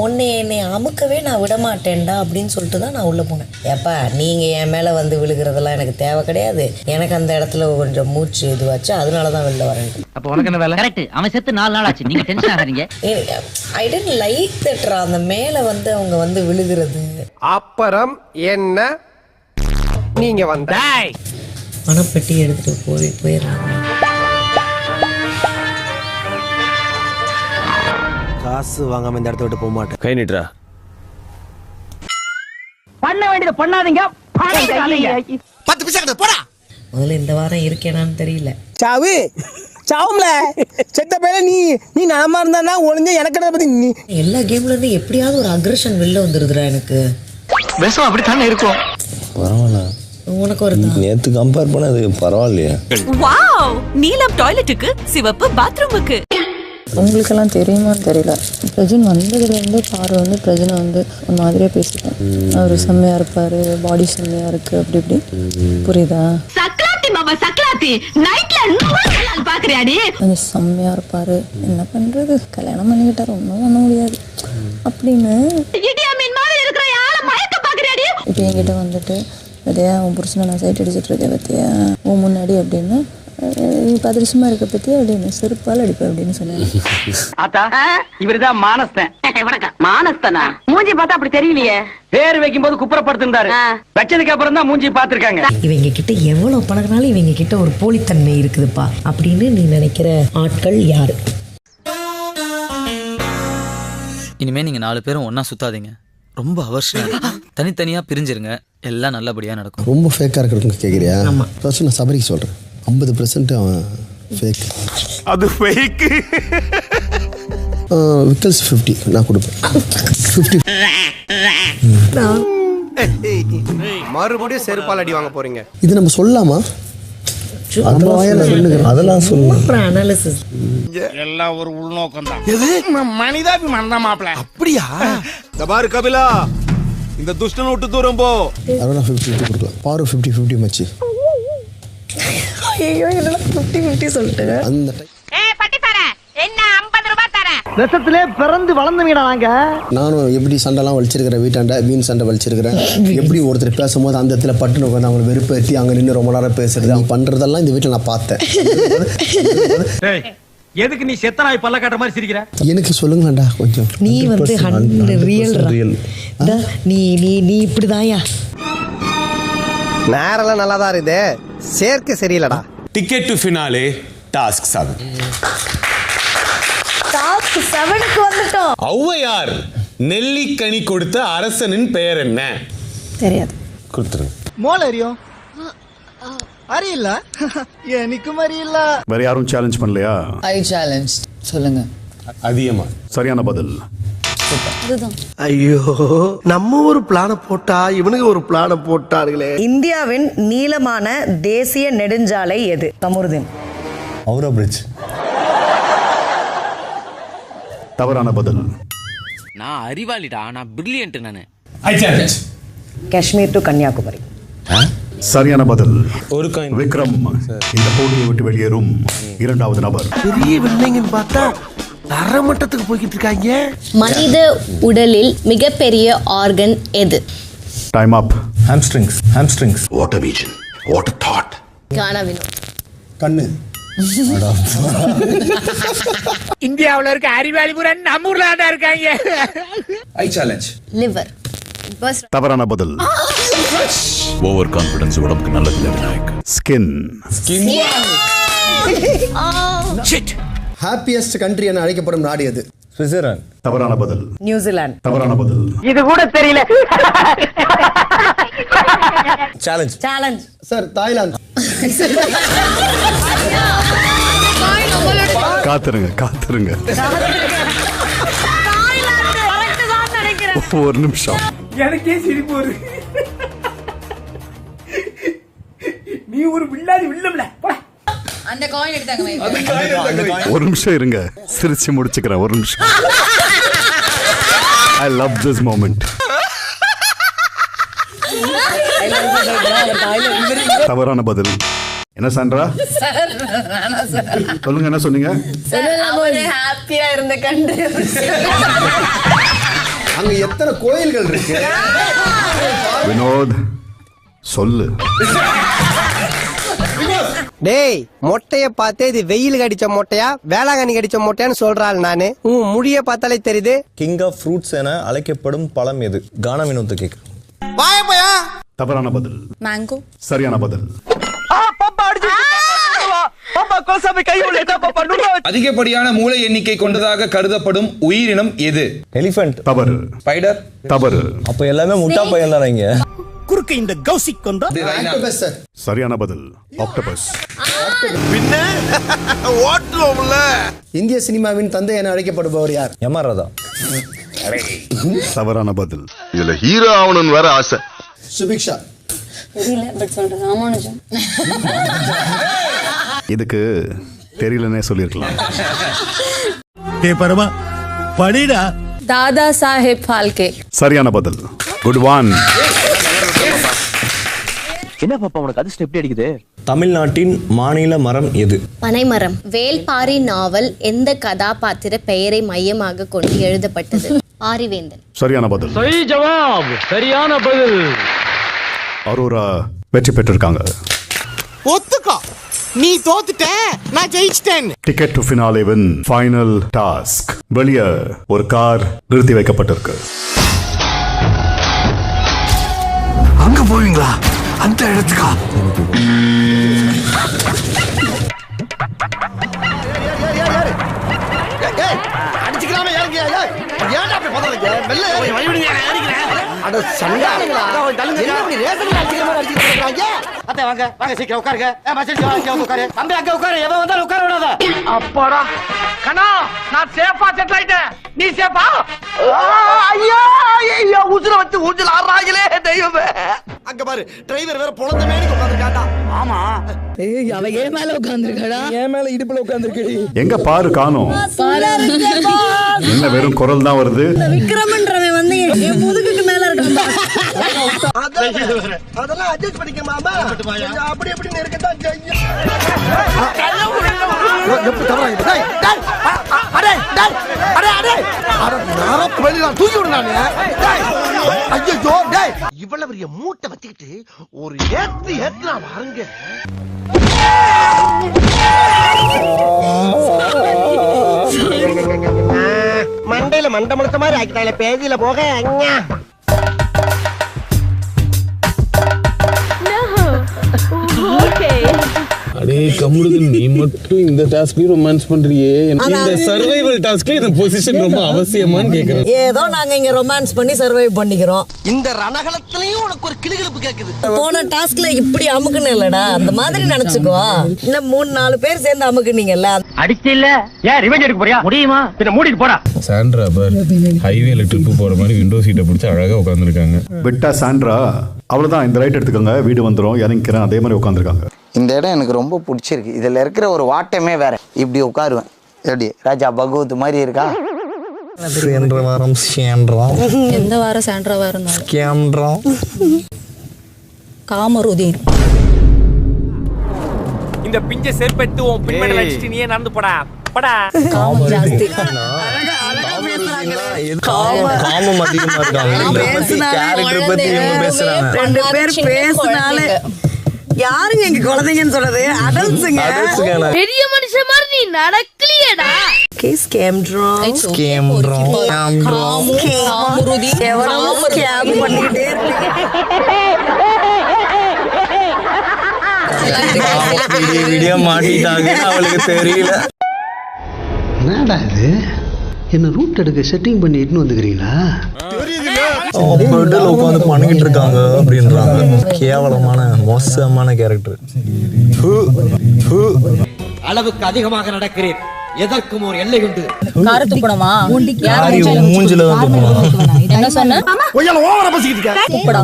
என்னை அமுக்கவே நான் விட மாட்டேன்டா அப்படின்னு சொல்லிட்டு தான் நான் உள்ளே போனேன். ஏப்பா நீங்கள் என் மேலே வந்து விழுகிறதெல்லாம் எனக்கு தேவை கிடையாது, எனக்கு அந்த இடத்துல கொஞ்சம் மூச்சு இதுவாச்சு, அதனால தான் வெளில வரேன். அப்போ உனக்கு என்ன வேலை? கரெக்ட், அவன் செத்து 4 நாள் ஆச்சு, நீங்கள் டென்ஷன் ஆகாதீங்க. I don't like that. அந்த மேலே வந்து அவங்க வந்து விழுகிறது. அப்புறம் என்ன நீங்க வந்த பணப்பெட்டி எடுத்துட்டு போயிடுறாங்க. காசு வாங்காம இந்த இடத்த விட்டு போக மாட்டேன். கை நீட்றா. பண்ண வேண்டியது பண்ணாதீங்க. 10 பைசா கிட்ட போடா. முதல்ல இந்த வாரம் இருக்கேனான்னு தெரியல. சாவு சாவும்ல செத்த பேர நீ நலமா இருந்தா ஒளிஞ்ச எனக்கு பத்தி நீ எல்லா கேம்ல இருந்து எப்படியாவது ஒரு அக்ரஷன் வெளில வந்துருதுடா எனக்கு. விஷம் அப்படித்தானே இருக்கும். பரவாயில்ல, உனக்கு ஒரு நேத்து கம்பேர் பண்ண அது பரவாயில்லையா? வாவ், நீலம் டாய்லெட்டுக்கு, சிவப்பு பாத்ரூமுக்கு. உங்களுக்கெல்லாம் தெரியுமான்னு தெரியல, பிரஜன் வந்ததுலேருந்து பாரு வந்து பிரஜனை வந்து ஒரு மாதிரியாக பேசிட்டேன். அவர் செம்மையாக இருப்பார், பாடி செம்மையாக இருக்குது, அப்படி இப்படி. புரியுதா? சக்லாத்தி மாமா சக்லாத்தி, நைட்ல பாக்குறியாடி? கொஞ்சம் செம்மையாக இருப்பார், என்ன பண்ணுறது, கல்யாணம் பண்ணிக்கிட்டார், ஒன்றும் பண்ண முடியாது அப்படின்னு. இப்போ என்கிட்ட வந்துட்டு பத்தியா உன் புருஷனை நான் சைட் அடிச்சுட்டு இருக்கேன் பத்தியா உன் முன்னாடி அப்படின்னு, இப்போ அதிர்ஷ்டமா இருக்க பத்தியா அப்படின்னு செருப்பால் அடிப்பேன் அப்படின்னு சொன்னேன். இவருதான் மானஸ்தன். மானஸ்தனா? மூஞ்சி பார்த்தா அப்படி தெரியலையே. பேர் வைக்கும் போது குப்புறப்படுத்திருந்தாரு, வச்சதுக்கு அப்புறம் தான் மூஞ்சி பாத்துருக்காங்க. இவங்க கிட்ட எவ்வளவு பழகினாலும் இவங்க கிட்ட ஒரு போலித்தன்மை இருக்குதுப்பா அப்படின்னு நீ நினைக்கிற ஆட்கள் யாரு? இனிமே நீங்க 4 பேரும் ஒன்னா சுத்தாதீங்க, ரொம்ப அவசியம். தனித்தனியா பிரிஞ்சிருங்க, எல்லாம் நல்லபடியா நடக்கும். ரொம்ப ஃபேக்கா இருக்கிறவங்க கேக்குறியா? ஃபர்ஸ்ட் நான் சபரிக்கு சொல்றேன், 50% அவன் ஃபேக். அது ஃபேக். விக்கல்ஸ் 50 நான் கொடுப்பேன். 50 மறுபடியும் செருப்பால் அடி வாங்க போறீங்க. இது நம்ம சொல்லலாமா? அதெல்லாம் சொல்லலாம். அனாலிசிஸ் எல்லாம் ஒரு உள்நோக்கம் தான். மனிதாபிமானம் தான் மாப்ள. அப்படியா? பாரு கபிலா, இந்த துஷ்டனை விட்டு தூரம் போ. அதெல்லாம் 50-50 கொடுக்கலாம். பாரு 50-50 மச்சி. ஐயோ என்னடா 50-50 சொல்லிட்டு அந்த விஷத்திலே பிறந்து வளர்ந்துவீடா நாங்க. நானும் எப்படி சண்டைலாம் வலிச்சிருக்கிறேன், வீட்டாண்ட வீண் சண்டை வலிச்சிருக்கிறேன். எப்படி ஒருத்தர் பேசும்போது அந்த இடத்துல பட்டுன்னு உட்காந்து அவங்களை வெறுப்பேற்றி அங்கே நின்று ரொம்ப நேரம் பேசுறது, அவங்க பண்றதெல்லாம் இந்த வீட்டில் நான் பார்த்தேன். எதுக்கு நீ செத்த நாய் பல்ல காட்டுற மாதிரி சிரிக்கிற? எனக்கு சொல்லுங்களேன்டா கொஞ்சம். நீ வந்து 100% ரியல். நீ நீ நீ இப்படிதாயா? நேரெல்லாம் நல்லா தான் இருக்குது, சேர்க்க சரியில்லடா. Ticket to finale task 7. Task 7க்கு வந்துட்டோம். ஔவையார் நெல்லிக்கனி கொடுத்த அரசனின் பெயர் என்ன? தெரியாது. கொடுத்துருங்க. மோல் அறியும் அறியில்ல, எனக்கும் அறியில்ல. வேற யாரும் சேலஞ்ச் பண்ணலையா? ஐ சேலஞ்ச். சொல்லுங்க. அதிகமா சரியான பதில். அதுதான். ஐயோ, நம்ம ஒரு பிளான போட்டா இவனுக்கு ஒரு பிளான போட்டார்களே. இந்தியாவின் நீளமான தேசிய நெடுஞ்சாலை எது? கமருதீன். ஹவுரா பிரிட்ஜ். தவறான பதில். நான் அறிவாளிடா, நான் பிரில்லியன்ட். நானு I challenge. Kashmir to Kanyakumari. சரியான பதில். ஒரு காயின். விக்ரம் இந்த போட்டியை விட்டு வெளியேறும் 2வது நபர். பெரிய வில்லைங்கன்னு பார்த்தா தரமட்டத்துக்கு போய்கிட்டு இருக்காங்க. மனித உடலில் மிகப்பெரிய ஆர்கன் எது? Time up. Hamstrings. Hamstrings. What a vision, what a thought. கானா வினோத். கண்ணு. இந்தியாவுல இருக்க அறிவாளி பூரா நம்ம ஊர்ல தான் இருக்காங்க. ஐ சேலஞ்ச். லிவர். தவறான பதில். ஓவர் கான்ஃபிடன்ஸ் உடம்புக்கு நல்லது Vinayak. Skin. Shit. Happiest country என அழைக்கப்படும் நாடு எது? ஸ்விட்சர்லாந்து. தவறான பதில். நியூசிலாந்து. தவறான பதில். இது கூட தெரியல. சேலஞ்ச். சேலஞ்ச். Sir Thailand. காத்துருங்க காத்துருங்க, ஒரு நிமிஷம். எனக்கே சிரிப்பு வருது. நீ ஒரு வில்லாதி வில்லம்ல. அந்த காயின் எடுத்தாங்க. ஒரு நிமிஷம் இருங்க, சிரிச்சு முடிச்சுக்கிறேன். ஒரு நிமிஷம். I love this moment. தவறான பதில். என்ன சாண்ட்ரா சொல்லுங்க, என்ன சொன்னீங்க? ஹாப்பியா இருந்த கண்ட்ரி. அங்க எத்தனை கோயில்கள் இருக்கு? வினோத் சொல்லு. டேய் மொட்டைய பார்த்தே இது வெயில் கடிச்ச மொட்டையா வேளாங்கண்ணி கடிச்ச மொட்டையான்னு சொல்றாள் நானு. முடிய பார்த்தாலே தெரியுது. கிங் ஆஃப் ஃப்ரூட்ஸ் என அழைக்கப்படும் பழம் எது? கானா வினோத் கேட்கிறேன். தவறான பதில். மேங்கோ. சரியான பதில். அதிகப்படியான மூளை எண்ணிக்கை கொண்டதாக கருதப்படும் உயிரினம் எது? எலிஃபென்ட். தவறு. ஸ்பைடர். தவறு. அப்ப எல்லாமே முட்டா பையன் தான் இங்க. குறுக்கு இந்த கௌசிக் கொண்டா சரியான பதில் ஆக்டோபஸ். பின்ன ஓட்டுவோம்ல. இந்திய சினிமாவின் தந்தை என அழைக்கப்படுபவர் யார்? எம்ஆர் ராதா. தவறான பதில். இதுல ஹீரோ ஆகணும்னு வேற ஆசை. சுபிக்ஷா. தெரியல பட் சொல்றேன் ராமானுஜம். இதுக்கு தெரியலனே சொல்லிருக்கலாம். டேய் பரமா படிடா. தாதா சாஹேப் ஃபால்கே. சரியான பதில். Good one. என்ன பாப்பா உனக்கு அதிர்ஷ்டம் எப்படி அடிக்குது? தமிழ்நாட்டின் மாநில மரம் எது? பனைமரம். வேல்பாரி நாவல் எந்த கதாபாத்திர பெயரை மையமாக கொண்டு எழுதப்பட்டது? பாரிவேந்தன். சரியான பதில். சரியான பதில். அரோரா வெற்றி பெற்றிருக்காங்க. ஒத்துக்கோ நீ தோத்துட்ட நான் ஜெயிச்சிட்டேன். Ticket to finale win final task. வெளியே ஒரு கார் நிறுத்தி வைக்கப்பட்டிருக்கு. அங்க போவீங்களா? அந்த இடத்துக்கா? அடிச்சுக்கலாமே ஏறுங்கயா. ஏன்டா அப்படி பதறீங்க? வெள்ள வழிவிடுங்க ஏறிக்கிறேன். அட சண்டாளங்களா. என்ன இப்படி ரேசன்ல அடிக்கிற மாதிரி அடிச்சிட்டு இருக்காங்க? அத்தை வாங்க வாங்க சீக்கிரம் உட்காருங்க. மச்சான் வாங்க உட்காரு. தம்பி அங்க உட்காரு. எவன் வந்தாலும் உட்கார விடாத. அப்பாடா கண்ணா நான் சேஃபா செட்டில் ஆயிட்டேன். நீ சேஃபா? ஐயோ ஐயோ உசுர வச்சு ஊஞ்சல் ஆறாங்களே தெய்வமே. அங்க பாரு டிரைவர் வேற பொளந்த மேனி உட்கார்ந்திருக்காடா. ஆமா ஏய் அவ ஏன் மேல உட்கார்ந்திருக்கடா? என் மேல இடுப்புல உட்கார்ந்திருக்கடி. எங்க பாரு காணோம். என்ன வெறும் குரல் தான் வருது. விக்ரமன்றவன் வந்து என் முதுகுக்கு மேல இருக்கான். அதெல்லாம் அட்ஜஸ்ட் பண்ணிக்க மாமா. அப்படி அப்படி இருக்கதான் செய்யும். எப்படி தவறாங்க? டேய் டேய் அடே டேய் அடே அடே அட நாரப் வெளிய தூக்கி விடு நானே. டேய் ஐயோ டேய் இவ்வளவு பெரிய மூட்டை வச்சிட்டு ஒரு ஏத்துனா வாருங்க. மண்டையில மண்டை முழுத்த மாதிரி ஆக்கிட்டாங்களே பேதியில போக அண்ணா. அடே கம்முடுது நீ மட்டும் இந்த டாஸ்க்லயே ரொமான்ஸ் பண்றியே. இந்த சர்வைவல் டாஸ்க்ல இந்த பொசிஷன் ரொம்ப அவசியமான்னு கேக்குறேன். ஏதோ நாங்க இங்க ரொமான்ஸ் பண்ணி சர்வைவ் பண்ணிக்கிறோம். இந்த ரணகலத்திலயும் உனக்கு ஒரு கிளுகிளுப்பு கேக்குது. போன டாஸ்க்ல இப்படி அமுக்குன்னு இல்லடா, அந்த மாதிரி நினைச்சுக்கோ. இன்னும் 3-4 பேர் சேர்ந்து அமுக்குனீங்கல்ல. அடிச்சு இல்ல ஏன் ரிவெஞ்ச் எடுக்க போறியா? முடியுமா? பின்ன மூடிட்டு போடா. சாண்ட்ரா பார் ஹைவேல ட்ரிப் போற மாதிரி விண்டோ சீட்டை பிடிச்சி அழகா உட்கார்ந்துருக்காங்க. விட்டா சாண்ட்ரா அவ்வளவுதான். இந்த ரைட் எடுத்துக்கோங்க, வீடு வந்துடும். இறங்கிக்கிறேன். அதே மாதிரி உட்காந்துருக்காங்க. இந்த இடம் எனக்கு ரொம்ப பிடிச்சிருக்கு. இதில் இருக்கிற ஒரு வாட்டமே வேற. இப்படி உட்காருவேன். எப்படி ராஜா பகவத் மாதிரி இருக்கா? சென்ற வாரம் சேன்றா. எந்த வாரம் சாண்ட்ராவா இருந்தாலும் கேம்ன்றா. காமருதீன். இந்த பிஞ்ச செருப்பெடுத்து உன் பின்னாடி வச்சிட்டு நீயே நடந்து போடா. படா. காமம் ஜாஸ்தி. காமம் அதிகமா இருக்காங்க. கேரக்டர் பத்தி இவங்க பேசுறாங்க. 2 பேர் பேசினாலே யாருங்க இங்க குழந்தைங்கன்னு சொல்றது? அடல்ட்ஸுங்க. பெரிய மனுஷன் மாதிரி நீ நடக்கலையேடா. கேஸ் கேம்ட்ரோம். கேம்ன்றோம். காமருதீன் எவ்வளவு ஸ்கேம் பண்ணிட்டே வீடியோ மாட்டிட்டாங்க அவளுக்கு தெரியல. என்னடா இது? என்ன ரூட் எடுக்க செட்டிங் பண்ணி இட்டுன்னு வந்துக்கிறீங்களா? பெட்டில் உட்காந்து பண்ணிக்கிட்டு இருக்காங்க அப்படின்றாங்க. கேவலமான மோசமான கேரக்டர். அளவுக்கு அதிகமாக நடக்கிறேன். எதற்கும் ஒரு எல்லை உண்டு. கார துப்படமா? மூஞ்சில தான் துப்பணும். என்ன சொன்ன? ஓவரா பேசிக்கிட்டு இருக்க. துப்படா.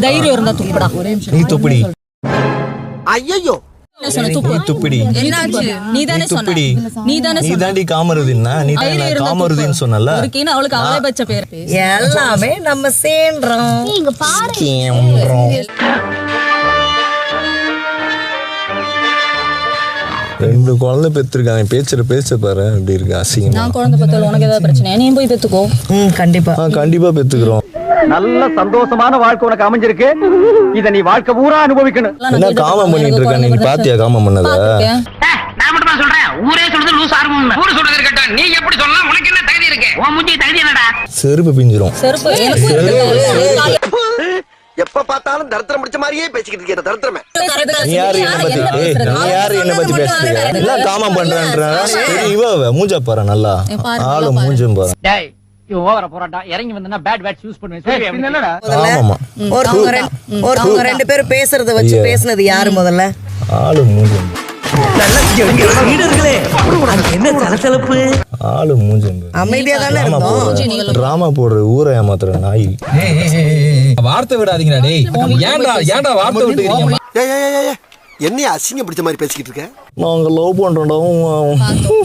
தைரியம் இருந்தா துப்படா. நீ துப்பிடி. ஐயோ என்ன சொன்ன? துப்பு. துப்பிடி. என்னாச்சு? நீதானே சொன்ன. துப்பிடி. நீதானே நீ சொன்ன. தாண்டி காமருதீன்னா நீ தான் காமருதீன் சொன்னல. ஒருக்கீனா அவளுக்கு அவளை பச்ச பேர். எல்லாமே நம்ம சேர்றோம். இங்க பாரு. கேம்ன்றோம். 2 குழந்தை பெற்றிருக்காங்க. பேச்ச பாரு அப்படி இருக்கு அசிங்கமா. நான் குழந்தை பெற்றல உனக்கு ஏதாவது பிரச்சனை நீ போய் பெற்றுக்கோ. கண்டிப்பா கண்டிப்பா பெற்றுக்கிறோம். நல்ல சந்தோஷமான வாழ்க்கை உனக்கு அமைஞ்சிருக்கு. இத நீ வாழ்க்கை பூரா அனுபவிக்கணும். என்ன காமம் பண்ணிட்டு இருக்க நீ? பாத்தியா காமம் பண்ணத? நான் மட்டும் தான் சொல்றேன். ஊரே சொல்றது லூஸ் ஆரம்பம். ஊரு சொல்றது இருக்கட்டும். நீ எப்படி சொல்லலாம்? உனக்கு என்ன தகுதி இருக்கு? உன் மூஞ்சி தகுதி என்னடா? செருப்பு பிஞ்சிரும். எப்ப பார்த்தாலும் தரித்திரம் முடிச்ச மாதிரியே பேசிக்கிட்டு இருக்க தரித்திரமே. நீ யாரு என்ன பத்தி பேசுறீங்க? என்ன காமம் பண்றேன்ற இவ மூஞ்ச பாரு நல்லா. ஆளு மூஞ்சும் பாரு. டேய் இவன் ஓவரா போறான்டா. இறங்கி வந்தனா பேட் வேர்ட்ஸ் யூஸ் பண்ணுவேன். என்னடா? ஆமாமா. ஒருத்தவங்க 2 பேர் பேசுறத வச்சு பேசுனது யாரு முதல்ல? ஆளு மூஞ்சும். என்ன சலசலப்பு? ஆளு மூஞ்சும். அமைதியா தானே இருந்தோம். டிராமா போடுற ஊரை ஏமாத்துற நாய். வார்த்தை விடாதீங்கடா டேய். ஏன்டா வார்த்தை விட்டுறீங்க? என்னைய அசிங்கம் பிடிச்ச மாதிரி பேசிக்கிட்டு இருக்க? நாங்க லவ் பண்றோம்டா.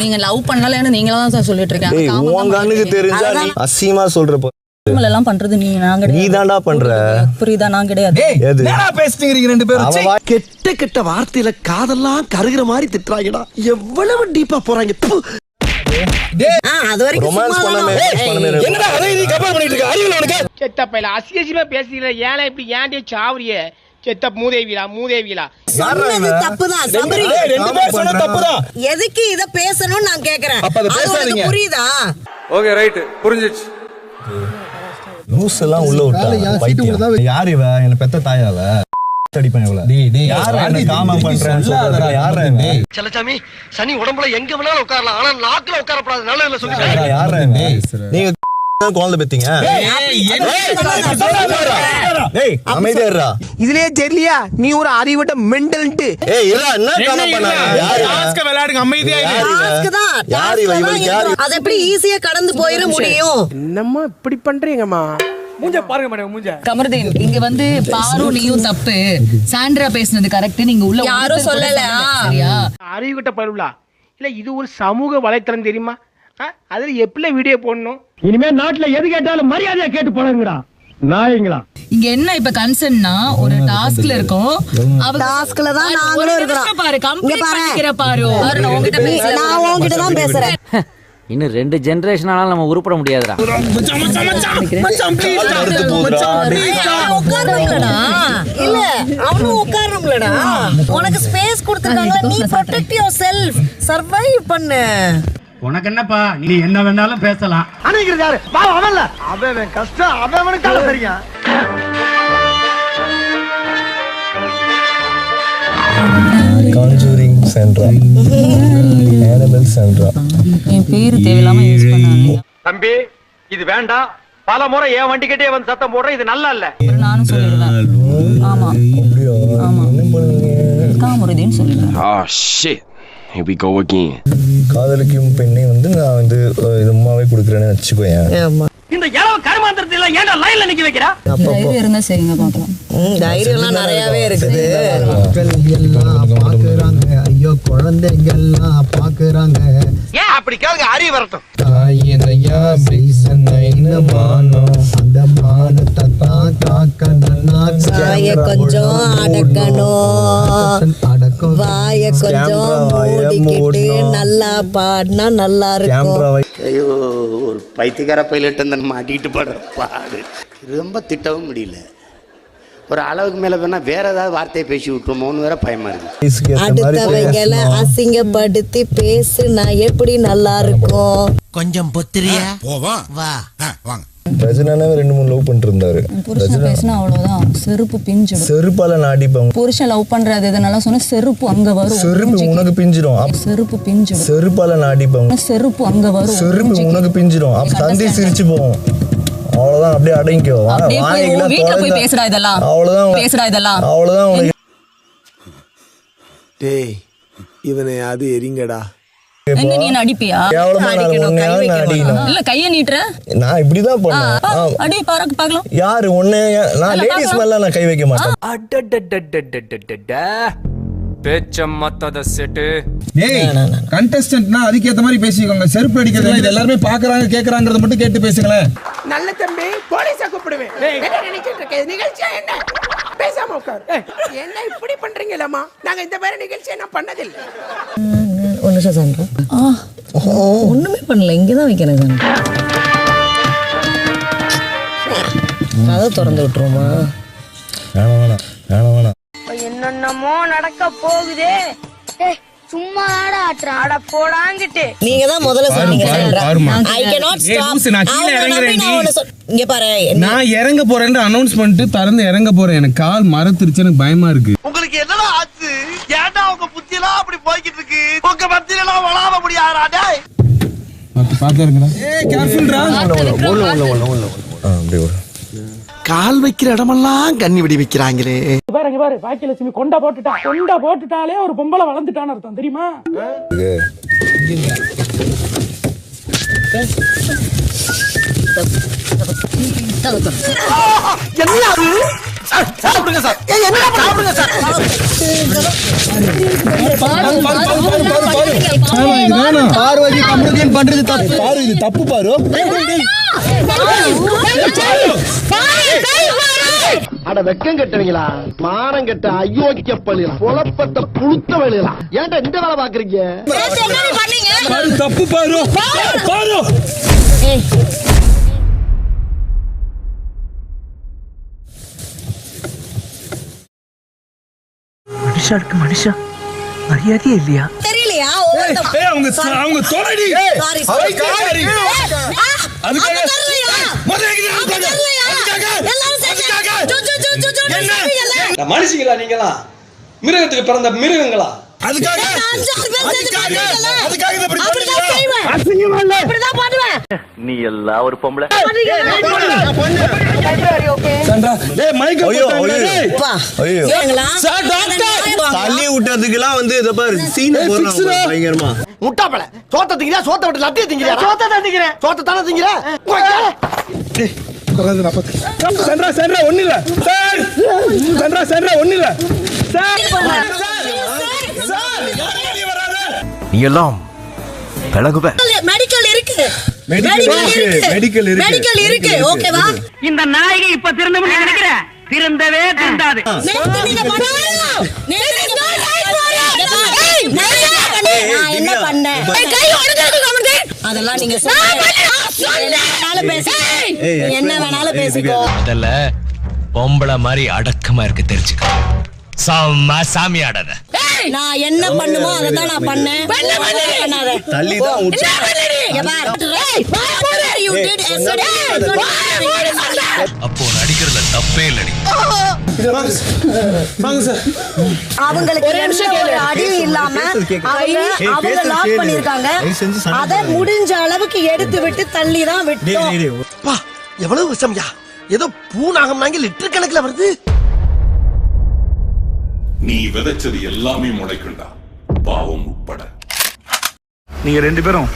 நீங்க லவ் பண்ணலன்னு நீங்களா தான் சார் சொல்லிட்டு இருக்கீங்க. ஏய் உன் கண்ணுக்கு தெரிஞ்சா நீ அசிங்கமா சொல்றப்ப எல்லாம் பண்றது நாங்க நீ தான்டா பண்ற. புரியுதா? நான் கிடையாது. என்னடா பேசிட்டீங்க 2 பேரும்? கெட்ட வார்த்தையில காதெல்லாம் கருகிற மாதிரி திட்டுறாங்கடா. எவ்வளவு டீப்பா போறாங்க. அது வரைக்கும் ரொமான்ஸ் பண்ணாம என்னடா அதை நீ கம்பேர் பண்ணிட்டு இருக்க? அறிவு உனக்கு? செத்தப்பையில அசிங்கமா பேசிக்கல. ஏன்னா இப்படி ஏன்டே சாவறியே? செத்த மூதேவிலா. சொன்னது தப்புதான். சபரி 2 பேர் சொன்னது தப்புதான். எதுக்கு இத பேசணும்னு நான் கேக்குறேன். அப்ப அத பேசாதீங்க. புரியுதா? ஓகே ரைட் புரிஞ்சிச்சு. லூஸ் எல்லாம் உள்ள விட்டா. யார் இவ? என்ன பெத்த தாயாவ? அடிப்பேன் இவள. டேய் யாரா என்ன காமம் பண்றேன்னு சொல்றதுல யாரா இவ? செல்லசாமி சனி உடம்புல எங்க வேணாலும் உட்காரலாம். ஆனா நாக்குல உட்கார கூடாது. நல்ல இல்ல சொல்லுங்க. யாரா இவ? நீங்க குழந்தை பெத்தீங்க. டேய் அமைதியா இருடா. இதுலயே தெரியலையா நீ ஒரு அறிவிட்ட மெண்டல்ட்டு? ஏய் இருடா என்ன காமம் பண்ணாங்க? யார் டாஸ்க் விளையாடுங்க அமைதியா இரு. டாஸ்க் தான். யார் இவ? இவளுக்கு யார்? அது எப்படி ஈஸியா கடந்து போயிர முடியும்? என்னம்மா இப்படி பண்றீங்கம்மா? மூஞ்ச பாருங்க மேடம் மூஞ்ச. கமருதீன் இங்க வந்து பாரு நீயும் தப்பு. சாண்ட்ரா பேசுனது கரெக்ட். நீங்க உள்ள யாரும் சொல்லல. சரியா? அறிவிட்ட பருவலா இல்ல இது ஒரு சமூக வலைத்தளம் தெரியுமா? அதுல எப்படி வீடியோ போடணும்? இனிமே நாட்டுல எது கேட்டாலும் மரியாதையா கேட்டு போடுங்கடா நாயங்களா. இங்க என்ன இப்ப கன்சர்ன்னா ஒரு டாஸ்க்ல இருக்கோம். டாஸ்க்ல தான் நாங்களும் இருக்கோம். பாரு கம்ப்ளீட் பண்ணிக்கிற பாரு. நான் உன்கிட்ட பேசுறேன். நான் உன்கிட்ட தான் பேசுறேன். இன்னும் 2 ஜெனரேஷன் ஆனாலும் நம்ம உருப்பட முடியாதுடா. இல்ல அவனும் உட்காரணும்லடா. உனக்கு ஸ்பேஸ் கொடுத்திருக்காங்க. நீ ப்ரொடெக்ட் யுவர்செல்ஃப். சர்வைவ் பண்ணு. உனக்கு என்னப்பா? நீ என்ன வேணாலும் பேசலாம். அணைக்கிறது யாரு? அவன்ல அவன் கஷ்டம் அவனுக்காக தெரியும். கான்ஜூரிங் சென்ட்ரா. ஆனபெல் சென்ட்ரா. என் பேரு தேவையில்லாம யூஸ் பண்ணாங்க. தம்பி இது வேண்டாம். பல முறை என் வண்டி கிட்டே வந்து சத்தம் போடுற இது நல்லா இல்ல. நானும் சொல்லிடுறேன். ஆமா ஆமா என்ன பண்ணுவீங்க? காமருதீன் சொல்லிடுறேன். shit. Here we go again. காதலிக்கும் பெண்ணை வந்து நான் வந்து இது அம்மாவே கொடுக்குறேன்னு வச்சுக்கோயேன். இந்த இளவ கருமாந்திரத்துல ஏன்டா லைன்ல நிக்க வைக்கிறா? தைரியம் இருந்தா சரிங்க பார்க்கலாம். தைரியம்லாம் நிறையவே இருக்குது. பாக்குறாங்க. ஐயோ குழந்தைங்க எல்லாம் பாக்குறாங்க. ஏன் அப்படி கேளுங்க. அறிவு வரட்டும். அந்த மானத்தை தான் காக்கணும். வாய கொஞ்சம் அடக்கணும். வாய கொஞ்சம் மூடிக்கிட்டு நல்லா பாடினா நல்லா இருக்கும். ஐயோ ஒரு பைத்தியக்கார பைலட் அந்த மாட்டிக்கிட்டு படுற பாடு ரொம்ப திட்டவும் முடியல. ஒரு அளவுக்கு மேல வேணா வேற ஏதாவது வார்த்தையை பேசி விட்டுருமோன்னு வேற பயமா இருக்கு. அடுத்தவங்களை அசிங்கப்படுத்தி பேசு நான் எப்படி நல்லா இருக்கும். கொஞ்சம் பொத்திரியா போவா வா வாங்க. ரஜினாவே 2-3 லவ் பண்ணிட்டு இருந்தாரு. புருஷன் பேசினா அவ்வளவுதான். செருப்பு பிஞ்சிடும். செருப்பால நாடிப்பாங்க. புருஷன் லவ் பண்றது எதனால சொன்னா செருப்பு அங்க வரும். செருப்பு உனக்கு பிஞ்சிடும். செருப்பு பிஞ்சிடும். செருப்பால நாடிப்பாங்க. செருப்பு அங்க வரும். செருப்பு உனக்கு பிஞ்சிடும். அப்ப தந்தி சிரிச்சு போவோம். அவ்வளவுதான் அப்படியே அடங்கிக்கோ. வீட்டுல போய் பேசுடா இதெல்லாம். அவ்வளவுதான் பேசுடா இதெல்லாம். அவ்வளவுதான். டேய் இவனை அது எரிங்கடா. என்ன நீ அடிப்பியா? இல்ல கைய நீட்ற. நான் இப்படிதான் பண்ணேன். அடி பாருங்க பார்க்கலாம். யாரு உன்னை? நான் லேடிஸ் மேல நான் கை வைக்க மாட்டேன். பேச்சம்மாத்தத செட். ஏய் கண்டஸ்டன்ட்னா அதுக்கு ஏத்த மாதிரி பேசிக்கோங்க. செருப்பு அடிக்கிறது இது எல்லாரும் பாக்குறாங்க கேக்குறாங்கறத மட்டும் கேட்டு பேசுங்களேன். நல்ல தம்பி போலீஸ கூப்பிடுவேன். என்ன நினைச்சிட்டு இருக்க? நிகழ்ச்சி என்ன? பேசாம உட்கார். என்ன இப்படி பண்றீங்களம்மா? நாங்க இந்த மாதிரி நிகழ்ச்சி என்ன பண்ணதில்லை. நிமிஷம் சான்றா. ஒண்ணுமே பண்ணல, இங்கதான் வைக்கிறேன் சான்றா. அதை திறந்து விட்டுருமா? என்னென்னமோ நடக்க போகுதே. சும்மா ஆட போடாங்கிட்டு நீங்க தான் முதல்ல சொன்னீங்க சான்றா. I cannot stop. இங்க பாரு, நான் இறங்க போறேன்னு அனௌன்ஸ்மெண்ட் தரந்து இறங்க போறேன். எனக்கு கால் மரத்துருச்சு, எனக்கு பயமா இருக்கு. உங்களுக்கு என்னடா ஆச்சு? ஏன்டா உங்க புத்தியெல்லாம் அப்படி போய்கிட்டு இருக்கு? உங்க மத்தியிலாம் வளாவ முடியாதா? டேய் பாத்து இருக்கடா. கேர்ஃபுல்டா. அப்படியே ஒரு கால் வைக்கிற இடமெல்லாம் கண்ணி வெடி வைக்கிறாங்களே. பாரு பாக்கியலட்சுமி கொண்டா போட்டுட்டாலே ஒரு பொம்பளை வளர்ந்துட்டான்னு அர்த்தம் தெரியுமா? என்ன அது? சாப்பிடுங்க சார். என்ன சாப்பிடுங்க சார். பார்வதி கம்முதின் பண்றது தப்பு. பாரு, இது தப்பு பாரு. அட வெக்கம் கெட்டவங்களா, மானம் கெட்ட அயோக்கிய பள்ளிகளா, குழப்பத்தை புழுத்த வழிகளா, ஏன்டா இந்த வேலை பாக்குறீங்க? தப்பு பாரு. மனுஷாளுக்கு மனுஷா மரியாதையே இல்லையா? தெரியலையா? அவங்க தோழடி. மனுஷங்களா நீங்களா? மிருகத்துக்கு பிறந்த மிருகங்களா? நீ எல்லாம் ஒரு பொம்பளை. தள்ளி விட்டதுக்கெல்லாம் வந்து இத பாரு சீன் போடுறாங்க பயங்கரமா. முட்டாப்பள சோத்த திங்கறியா? சோத்த விட்டு லட்டிய திங்கறியா? சோத்த தான் திங்கறேன். சோத்த தான திங்கற. சென்றா ஒண்ணு இல்ல சார். சென்றா ஒண்ணு இல்ல சார். நீ எல்லாம் பழகுவ. மெடிக்கல் இருக்கு. ஓகேவா? இந்த நாயகி இப்ப திருந்தமுன்னு நினைக்கிற? திருந்தவே திருந்தாது. என்ன பண்ணேன்? அதெல்லாம் நீங்க என்ன வேணாலும் பேசிக்கோ. முதல்ல பொம்பளை மாதிரி அடக்கமா இருக்க தெரிஞ்சுக்க. சாமி ஆடாத. நான் என்ன பண்ணுமோ அதை தான் நான் பண்ணேன். அப்போ நடிக்கிறதுல தப்பே இல்லடி. அவங்களுக்கு ஒரு அடியும் இல்லாம அவங்க லாக் பண்ணிருக்காங்க. அதை முடிஞ்ச அளவுக்கு எடுத்து விட்டு தள்ளி தான் விட்டோம். எவ்வளவு விஷம்யா? ஏதோ பூனாகம் நாங்க லிட்டர் கணக்குல வருது. நீ விதைச்சது எல்லாமே முளைக்குண்டா, பாவம் உட்பட. நீங்க 2 பேரும்